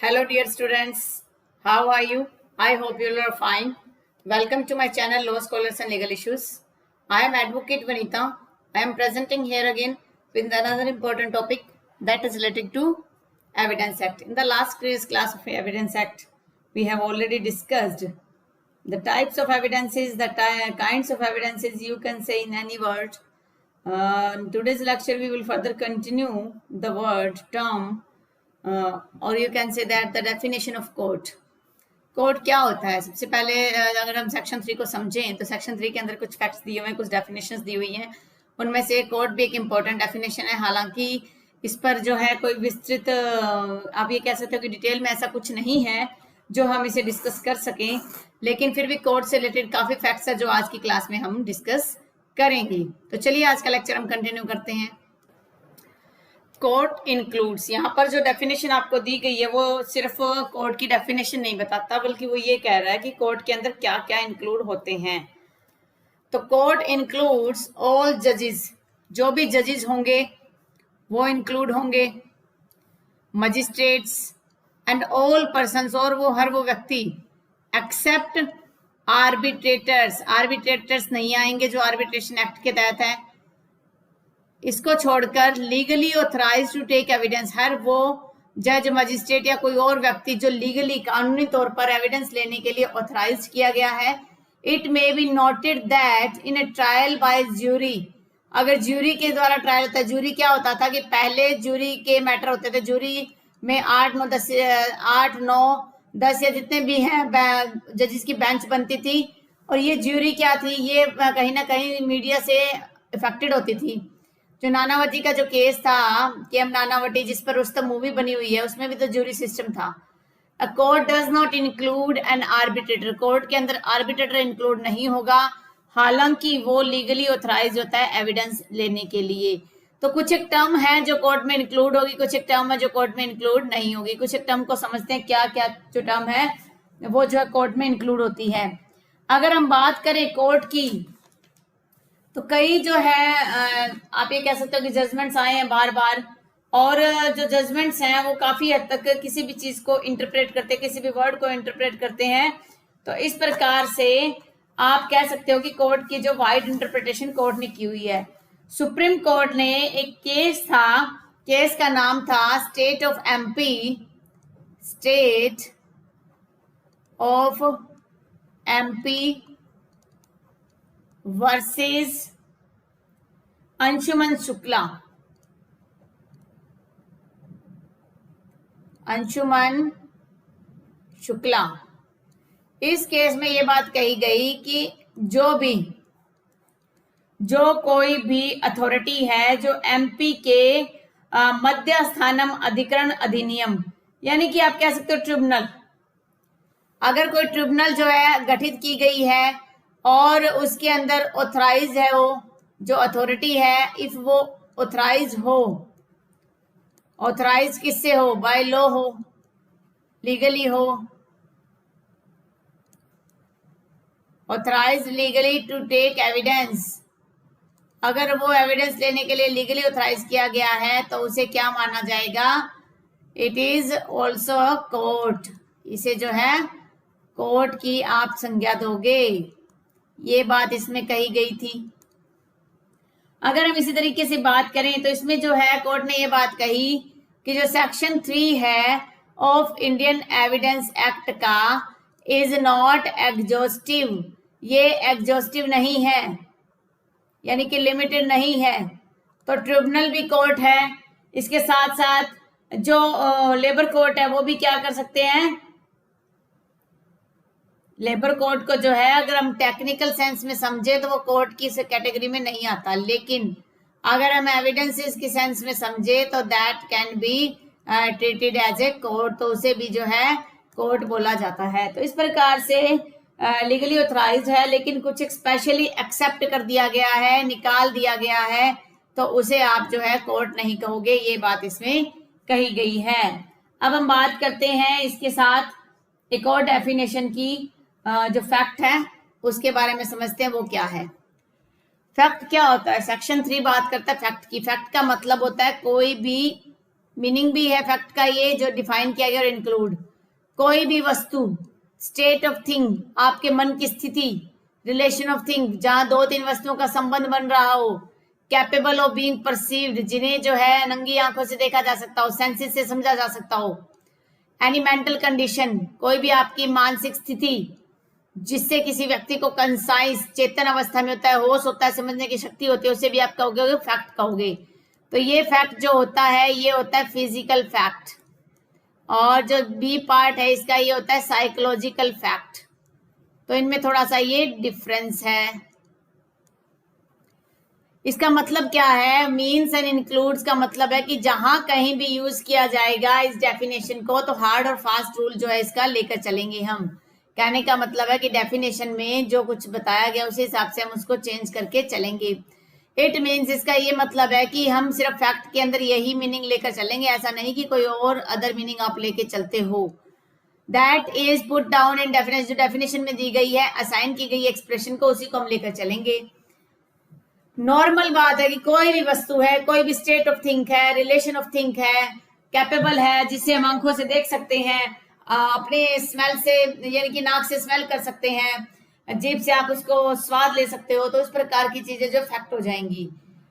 Hello dear students, how are you? I hope you are fine. Welcome to my channel Law Scholars and Legal Issues. I am Advocate Vanita. I am presenting here again with another important topic that is related to Evidence Act. In the last previous class of Evidence Act, we have already discussed the types of evidences, the kinds of evidences you can say in any word. In today's lecture, we will further continue the word, term, और you can say that the definition of court. Court क्या होता है? सबसे पहले अगर हम section 3 को समझें तो सेक्शन 3 के अंदर कुछ फैक्ट्स दिए हुए हैं, कुछ डेफिनेशंस दी हुई हैं. उनमें से कोर्ट भी एक इम्पोर्टेंट डेफिनेशन है. हालांकि इस पर जो है कोई विस्तृत आप ये कह सकते हो कि डिटेल में ऐसा कुछ नहीं है जो हम इसे डिस्कस कर सकें, लेकिन फिर भी कोर्ट से रिलेटेड काफ़ी फैक्ट्स है जो आज की क्लास में हम डिस्कस करेंगे. तो चलिए आज का लेक्चर हम कंटिन्यू करते हैं. कोर्ट इंक्लूड्स, यहाँ पर जो डेफिनेशन आपको दी गई है वो सिर्फ कोर्ट की डेफिनेशन नहीं बताता, बल्कि वो ये कह रहा है कि कोर्ट के अंदर क्या क्या इंक्लूड होते हैं. तो कोर्ट इंक्लूड्स ऑल जजेस, जो भी जजेस होंगे वो इंक्लूड होंगे, मजिस्ट्रेट्स एंड ऑल पर्सन्स, और वो हर वो व्यक्ति, एक्सेप्ट आर्बिट्रेटर्स. आर्बिट्रेटर्स नहीं आएंगे जो आर्बिट्रेशन एक्ट के तहत है. इसको छोड़कर legally authorise to take evidence, हर वो जज, मजिस्ट्रेट या कोई और व्यक्ति जो लीगली कानूनी तौर पर एविडेंस लेने के लिए ऑथराइज किया गया है. It may be noted that in a trial by jury, अगर ज्यूरी के द्वारा ट्रायल होता है. ज्यूरी क्या होता था कि पहले ज्यूरी के मैटर होते थे, ज्यूरी में 8, 9, 10 या जितने भी हैं जजेस की बेंच बनती थी. और ये ज्यूरी क्या थी, ये कहीं ना कहीं मीडिया से इफेक्टेड होती थी. जो नानावती का जो केस था, केएम नानावती, जिस पर रुस्तम मूवी बनी हुई है, उसमें भी तो ज्यूरी सिस्टम था. A court does not include N arbitrator, court के अंदर आर्बिट्रेटर इंक्लूड नहीं होगा, हालांकि वो लीगली ऑथराइज होता है एविडेंस लेने के लिए. तो कुछ एक टर्म है जो कोर्ट में इंक्लूड होगी, कुछ एक टर्म है जो कोर्ट में इंक्लूड नहीं होगी. कुछ एक टर्म को समझते हैं क्या क्या जो टर्म है वो जो है कोर्ट में इंक्लूड होती है. अगर हम बात करें कोर्ट की, तो कई जो है आप ये कह सकते हो कि जजमेंट्स आए हैं बार बार, और जो जजमेंट्स हैं वो काफी हद तक किसी भी चीज को इंटरप्रेट करते हैं, किसी भी वर्ड को इंटरप्रेट करते हैं. तो इस प्रकार से आप कह सकते हो कि कोर्ट की जो वाइड इंटरप्रिटेशन कोर्ट ने की हुई है. सुप्रीम कोर्ट ने एक केस था, केस का नाम था state of MP, state of MP versus Anshuman Shukla. Anshuman Shukla, इस केस में ये बात कही गई कि जो कोई भी अथॉरिटी है जो एमपी के मध्यस्थानम अधिकरण अधिनियम, यानी कि आप कह सकते हो ट्रिब्यूनल, अगर कोई ट्रिब्यूनल जो है गठित की गई है और उसके अंदर ऑथराइज है, वो जो अथॉरिटी है, इफ वो ऑथराइज हो, ऑथराइज किससे हो, बाय लॉ हो, लीगली हो, authorise legally to take evidence, अगर वो एविडेंस लेने के लिए लीगली ऑथराइज किया गया है तो उसे क्या माना जाएगा, इट इज ऑल्सो कोर्ट. इसे जो है कोर्ट की आप संज्ञा दोगे, ये बात इसमें कही गई थी. अगर हम इसी तरीके से बात करें तो इसमें जो है कोर्ट ने ये बात कही कि जो सेक्शन 3 है ऑफ इंडियन एविडेंस एक्ट का इज नॉट एग्जॉस्टिव, ये एग्जॉस्टिव नहीं है, यानी कि लिमिटेड नहीं है. तो ट्रिब्यूनल भी कोर्ट है, इसके साथ साथ जो लेबर कोर्ट है वो भी क्या कर सकते हैं, लेबर कोर्ट को जो है अगर हम टेक्निकल सेंस में समझे तो वो कोर्ट की कैटेगरी में नहीं आता, लेकिन अगर हम एविडेंसेस की सेंस में समझे तो that can be treated as a court, तो उसे भी जो है कोर्ट बोला जाता है. तो इस प्रकार से लीगली ऑथराइज्ड है, लेकिन कुछ स्पेशली एक्सेप्ट कर दिया गया है, निकाल दिया गया है, तो उसे आप जो है कोर्ट नहीं कहोगे, ये बात इसमें कही गई है. अब हम बात करते हैं इसके साथ एक और डेफिनेशन की, जो फैक्ट है उसके बारे में समझते हैं वो क्या है. फैक्ट क्या होता है? सेक्शन 3 बात करता है फैक्ट की. फैक्ट का मतलब होता है कोई भी मीनिंग भी है फैक्ट का ये जो डिफाइन किया गया, और इंक्लूड कोई भी वस्तु, स्टेट ऑफ थिंग आपके मन की स्थिति, रिलेशन ऑफ थिंग जहां दो तीन वस्तुओं का संबंध बन रहा हो, कैपेबल ऑफ बीइंग परसीव्ड जिन्हें जो है नंगी आंखों से देखा जा सकता हो, सेंसेस से समझा जा सकता हो, एनी मेंटल कंडीशन कोई भी आपकी मानसिक स्थिति जिससे किसी व्यक्ति को कंसाइज चेतन अवस्था में होता है, होश होता है, समझने की शक्ति होती है, उसे भी आप कहोगे फैक्ट कहोगे। तो ये फैक्ट जो होता है ये होता है फिजिकल फैक्ट, और जो बी पार्ट है इसका ये होता है साइकोलॉजिकल फैक्ट। तो इनमें थोड़ा सा ये डिफरेंस है। इसका मतलब क्या है, मीन्स एंड इंक्लूड्स का मतलब है कि जहां कहीं भी यूज किया जाएगा इस डेफिनेशन को तो हार्ड और फास्ट रूल जो है इसका लेकर चलेंगे हम। कहने का मतलब है कि डेफिनेशन में जो कुछ बताया गया उसी हिसाब से हम उसको चेंज करके चलेंगे। इट मीन्स इसका ये मतलब है कि हम सिर्फ फैक्ट के अंदर यही मीनिंग लेकर चलेंगे, ऐसा नहीं कि कोई और अदर मीनिंग आप लेके चलते हो। That is put down in definition, जो डेफिनेशन में दी गई है, असाइन की गई एक्सप्रेशन को, उसी को हम लेकर चलेंगे। नॉर्मल बात है कि कोई भी वस्तु है, कोई भी स्टेट ऑफ थिंक है, रिलेशन ऑफ थिंक है, कैपेबल है, जिसे हम आंखों से देख सकते हैं, अपने स्मेल से यानी कि नाक से स्मेल कर सकते हैं, जीभ से आप उसको स्वाद ले सकते हो, तो इस प्रकार की चीजें जो फैक्ट हो जाएंगी।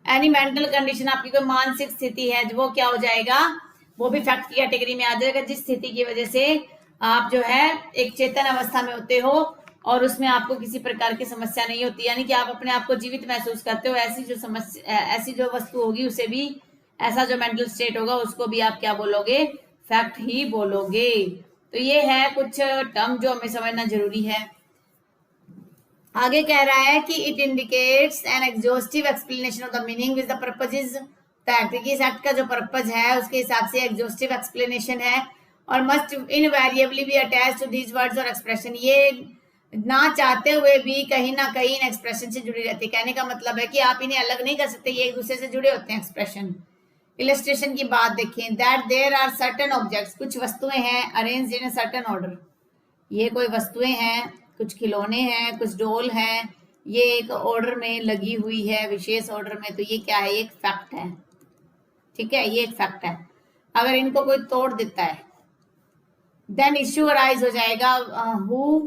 एनी मेंटल कंडीशन आपकी कोई मानसिक स्थिति है वो क्या हो जाएगा, वो भी फैक्ट की कैटेगरी में आ जाएगा, जिस स्थिति की वजह से आप जो है एक चेतन अवस्था में होते हो और उसमें आपको किसी प्रकार की समस्या नहीं होती, यानी कि आप अपने आप को जीवित महसूस करते हो। ऐसी जो समस्या, ऐसी जो वस्तु होगी उसे भी, ऐसा जो मेंटल स्टेट होगा उसको भी आप क्या बोलोगे, फैक्ट ही बोलोगे। तो ये है कुछ टर्म जो हमें समझना जरूरी है। आगे कह रहा है कि it indicates N exhaustive explanation of the meaning with the purpose is that, इस एक्ट का जो पर्पज है उसके हिसाब से एग्जॉस्टिव एक्सप्लेनेशन है, और must invariably be attached to these words और एक्सप्रेशन, ये ना चाहते हुए भी कहीं ना कहीं इन एक्सप्रेशन से जुड़ी रहती है। कहने का मतलब है कि आप इन्हें अलग नहीं कर सकते, ये एक दूसरे से जुड़े होते हैं एक्सप्रेशन। इलस्ट्रेशन की बात देखें, that there are certain objects, कुछ वस्तुएं हैं, arranged in a certain order, ये कोई वस्तुएं हैं, कुछ खिलौने हैं, कुछ डोल हैं, ये एक ऑर्डर में लगी हुई है, विशेष ऑर्डर में, तो ये क्या है, एक फैक्ट है। ठीक है, ये एक फैक्ट है। अगर इनको कोई तोड़ देता है देन इश्यू अराइज हो जाएगा, हु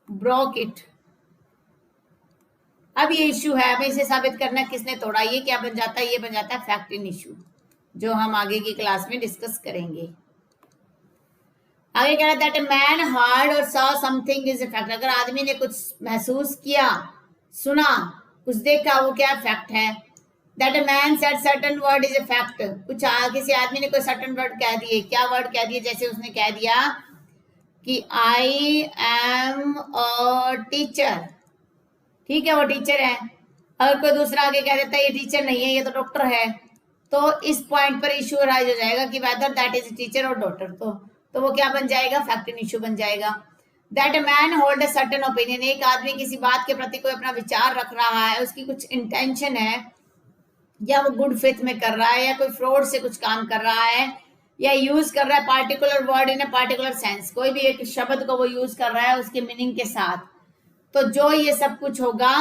ब्रोक इट। अब ये इश्यू है, हमें इसे साबित करना किसने तोड़ा, ये क्या बन जाता है, ये बन जाता है फैक्ट इन इश्यू, जो हम आगे की क्लास में डिस्कस करेंगे। आगे कह रहा है दैट मैन हर्ड और saw something is a fact, अगर आदमी ने कुछ महसूस किया, सुना, कुछ देखा, वो क्या फैक्ट है। That a man said certain word is a fact, कुछ किसी आदमी ने कोई सर्टेन वर्ड कह दिए, क्या वर्ड कह दिए, जैसे उसने कह दिया कि आई एम अ टीचर, ठीक है, वो टीचर है। अगर कोई दूसरा आगे कह देता है ये टीचर नहीं है, ये तो डॉक्टर है, तो इस पॉइंट पर इश्यू राइज हो जाएगा कि वेदर दैट इज टीचर और डॉक्टर, तो वो क्या बन जाएगा, फैक्ट इन इश्यू बन जाएगा। That a man hold a certain opinion, एक आदमी किसी बात के प्रति कोई अपना विचार रख रहा है, उसकी कुछ इंटेंशन है, या वो गुड फेथ में कर रहा है, या कोई फ्रॉड से कुछ काम कर रहा है, या यूज कर रहा है particular word in a particular sense, कोई भी एक शब्द को वो यूज कर रहा है उसके मीनिंग के साथ, तो जो ये सब कुछ होगा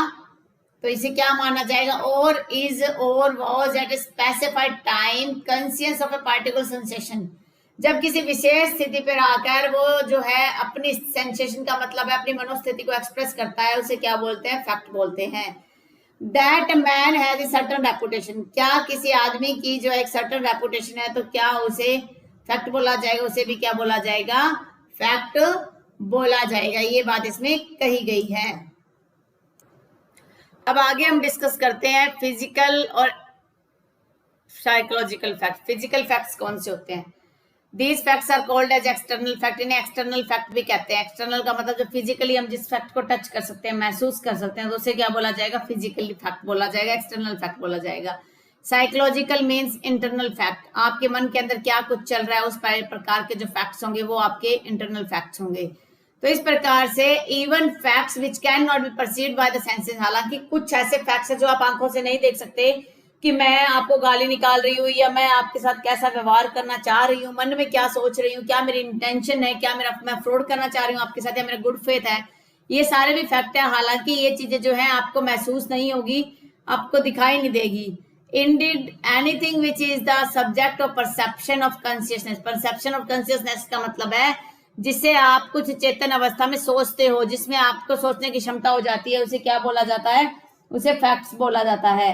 तो इसे क्या माना जाएगा, और इज और was at a specified time conscious of a particular sensation, जब किसी विशेष स्थिति पर आकर वो जो है अपनी सेंसेशन का मतलब है अपनी मनोस्थिति को एक्सप्रेस करता है, उसे क्या बोलते हैं, फैक्ट बोलते हैं। That man has a certain reputation, क्या किसी आदमी की जो एक सर्टेन रेपुटेशन है तो क्या उसे फैक्ट बोला जाएगा, उसे भी क्या बोला जाएगा, फैक्ट बोला जाएगा। ये बात इसमें कही गई है। अब आगे हम डिस्कस करते हैं फिजिकल और साइकोलॉजिकल फैक्ट। फिजिकल फैक्ट्स कौन से होते हैं, These facts are called as external fact, इन्हें एक्सटर्नल फैक्ट भी कहते हैं। एक्सटर्नल का मतलब जो फिजिकली हम जिस फैक्ट को टच कर सकते हैं, महसूस कर सकते हैं, तो उसे क्या बोला जाएगा, फिजिकली फैक्ट बोला जाएगा, एक्सटर्नल फैक्ट बोला जाएगा। साइकोलॉजिकल मीन्स इंटरनल फैक्ट, आपके मन के अंदर क्या कुछ चल रहा है उस प्रकार के जो फैक्ट्स होंगे वो आपके इंटरनल फैक्ट्स होंगे। तो इस प्रकार से even facts which can not be perceived by the senses, हालांकि कुछ ऐसे फैक्ट्स है जो आप आंखों से नहीं देख सकते, कि मैं आपको गाली निकाल रही हूँ, या मैं आपके साथ कैसा व्यवहार करना चाह रही हूँ, मन में क्या सोच रही हूँ, क्या मेरी इंटेंशन है, क्या मैं फ्रॉड करना चाह रही हूँ आपके साथ, या मेरा गुड फेथ है, ये सारे भी फैक्ट है। हालांकि ये चीजें जो है आपको महसूस नहीं होगी, आपको दिखाई नहीं देगी, Indeed, anything which is the subject of perception of consciousness. Perception of consciousness का मतलब है जिसे आप कुछ चेतन अवस्था में सोचते हो, जिसमें आपको सोचने की क्षमता हो जाती है, उसे क्या बोला जाता है? उसे फैक्ट्स बोला जाता है.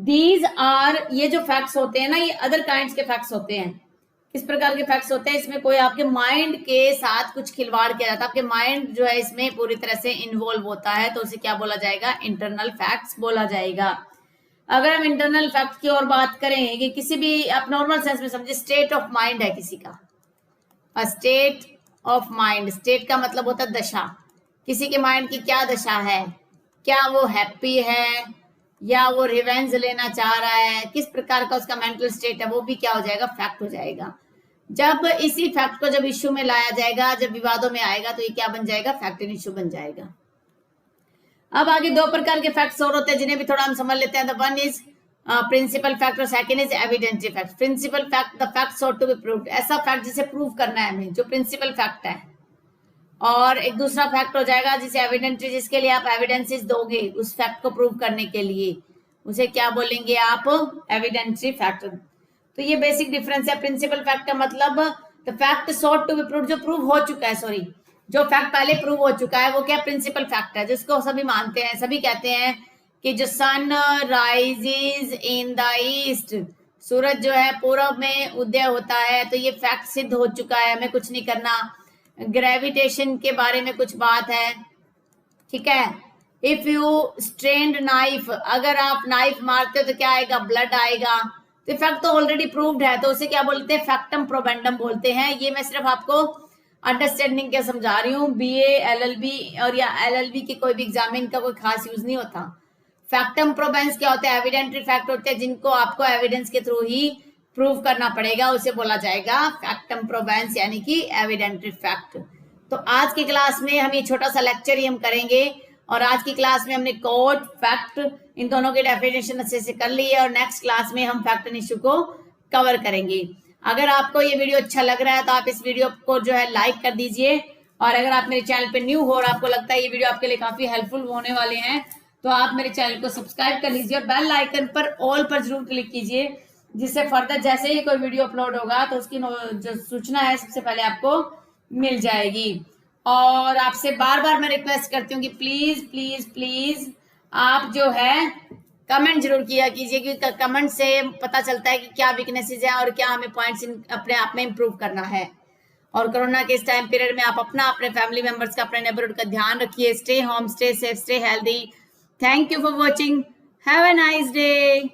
These are, ये जो फैक्ट्स होते हैं ना, ये अदर काइंड्स के फैक्ट्स होते हैं. किस प्रकार के फैक्ट्स होते हैं? इसमें कोई आपके माइंड के साथ कुछ खिलवाड़ किया जाता है, आपके माइंड जो है इसमें पूरी तरह से इन्वॉल्व होता है, तो उसे क्या बोला जाएगा? इंटरनल फैक्ट्स बोला जाएगा. अगर हम इंटरनल फैक्ट की और बात करें कि किसी भी, आप नॉर्मल सेंस में समझे, स्टेट ऑफ माइंड है किसी का, स्टेट ऑफ माइंड, स्टेट का मतलब होता है दशा. किसी के माइंड की क्या दशा है, क्या वो हैप्पी है या वो रिवेंज लेना चाह रहा है, किस प्रकार का उसका मेंटल स्टेट है, वो भी क्या हो जाएगा? फैक्ट हो जाएगा. जब इसी फैक्ट को जब इश्यू में लाया जाएगा, जब विवादों में आएगा, तो ये क्या बन जाएगा? फैक्ट एंड इश्यू बन जाएगा. अब आगे दो प्रकार के फैक्ट्स और होते हैं जिन्हें भी थोड़ा हम समझ लेते हैं. The one is principal fact और second is evidentiary fact. Principal fact, the fact sought to be proved, ऐसा फैक्ट जिसे प्रूव करना है हमें, जो प्रिंसिपल फैक्ट है. और एक दूसरा फैक्ट हो जाएगा जिसे एविडेंटरी, जिसके लिए आप एविडेंसेस दोगे उस फैक्ट को प्रूव करने के लिए, उसे क्या बोलेंगे आप? Evidentiary fact. तो ये बेसिक डिफरेंस है. प्रिंसिपल फैक्ट का मतलब the fact sought to be proved, जो प्रूव हो चुका है, सॉरी, जो फैक्ट पहले प्रूव हो चुका है, वो क्या? प्रिंसिपल फैक्ट है, जिसको सभी मानते हैं. सभी कहते हैं कि जो sun rises in the east, सूरज जो है पूरब में उदय होता है, तो ये फैक्ट सिद्ध हो चुका है, हमें कुछ नहीं करना. ग्रेविटेशन के बारे में कुछ बात है, ठीक है. इफ यू स्ट्रेन्ड नाइफ, अगर आप नाइफ मारते हो तो क्या आएगा? ब्लड आएगा. तो फैक्ट तो ऑलरेडी प्रूव्ड है, तो उसे क्या बोलते हैं? फैक्टम प्रोबेंडम बोलते हैं. ये मैं सिर्फ आपको अंडरस्टैंडिंग क्या समझा रही हूँ. बीए, एलएलबी और या एलएलबी के कोई भी एग्जाम में इनका कोई खास यूज नहीं होता. फैक्टम प्रोबेंस क्या होता है? एविडेंटरी फैक्ट होते हैं जिनको आपको एविडेंस के थ्रू ही प्रूव करना पड़ेगा, उसे बोला जाएगा फैक्टम प्रोबेंस, यानी कि एविडेंटरी फैक्ट. तो आज की क्लास में हम ये छोटा सा लेक्चर ही हम करेंगे, और आज की क्लास में हमने कोड, फैक्ट, इन दोनों की डेफिनेशन अच्छे से कर ली है, और नेक्स्ट क्लास में हम फैक्ट एंड इश्यू को कवर करेंगे. अगर आपको ये वीडियो अच्छा लग रहा है तो आप इस वीडियो को जो है लाइक कर दीजिए, और अगर आप मेरे चैनल पे न्यू हो और आपको लगता है ये वीडियो आपके लिए काफी हेल्पफुल होने वाले हैं, तो आप मेरे चैनल को सब्सक्राइब कर लीजिए और बेल आइकन पर ऑल पर जरूर क्लिक कीजिए, जिससे फर्दर जैसे ही कोई वीडियो अपलोड होगा तो उसकी जो सूचना है सबसे पहले आपको मिल जाएगी. और आपसे बार बार मैं रिक्वेस्ट करती हूँ कि प्लीज प्लीज प्लीज आप जो है कमेंट जरूर किया कीजिए, क्योंकि कमेंट से पता चलता है कि क्या वीकनेसेस हैं और क्या हमें पॉइंट्स अपने आप में इम्प्रूव करना है. और कोरोना के इस टाइम पीरियड में आप अपना, अपने फैमिली मेंबर्स का, अपने नेबरहुड का ध्यान रखिए. Stay home, stay safe, stay healthy. Thank you for watching. Have a nice day.